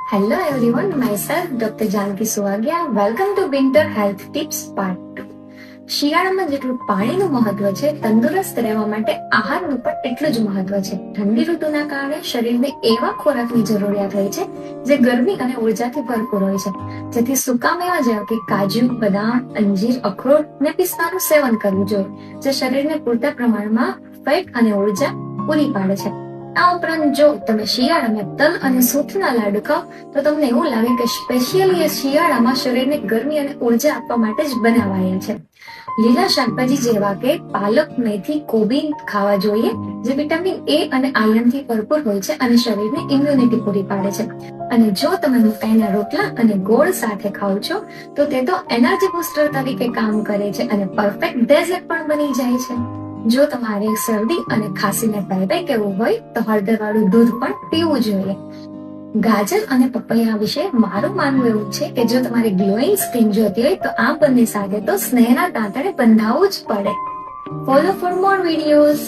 Hello everyone, myself Dr. Janki Suwagia. Welcome to Winter Health Tips Part 2. શિયાળામાં જેટલું પાણીનું મહત્વ છે, તંદુરસ્ત રહેવા માટે આહારનું પણ એટલું જ મહત્વ છે. ઠંડી ઋતુના કારણે શરીરને એવા ખોરાકની જરૂરિયાત હોય છે જે ગરમી અને ઉર્જાથી ભરપૂર હોય છે. જેથી સૂકા મેવા જેવા કે કાજુ, બદામ, અંજીર, અખરોટ અને પિસ્તાનું સેવન કરવું જોઈએ, જે શરીરને પૂરતા પ્રમાણમાં ફેટ અને ઉર્જા પૂરી પાડે છે. આ ઉપરાંત જો તમે શિયાળામાં તલ અને સૂંઠના લાડુ ખાઓ તો તમને એવું લાગે કે સ્પેશિયલી એ શિયાળામાં શરીરને ગરમી અને ઉર્જા આપવા માટે જ બનાવાયા છે. લીલા શાકભાજી જેવા કે પાલક, મેથી, કોબી ખાવા જોઈએ, જે વિટામિન એ અને આયર્નથી ભરપૂર હોય છે અને શરીરને ઇમ્યુનિટી પૂરી પાડે છે. અને જો તમે મકાઈના રોટલા અને ગોળ સાથે ખાઓ છો તો તે તો એનર્જી બૂસ્ટર તરીકે કામ કરે છે અને પરફેક્ટ ડેઝર્ટ પણ બની જાય છે. જો તમારે શરદી અને ખાંસીને પહેરે કેવું હોય તો હળદરવાળું દૂધ પણ પીવું જોઈએ. ગાજર અને પપૈયા વિશે મારું માનવું એવું છે કે જો તમારે ગ્લોઈંગ સ્કિન જોતી હોય તો આ બંને સાથે તો સ્નેહના તાંતણે બંધાવવું જ પડે. Follow for more videos.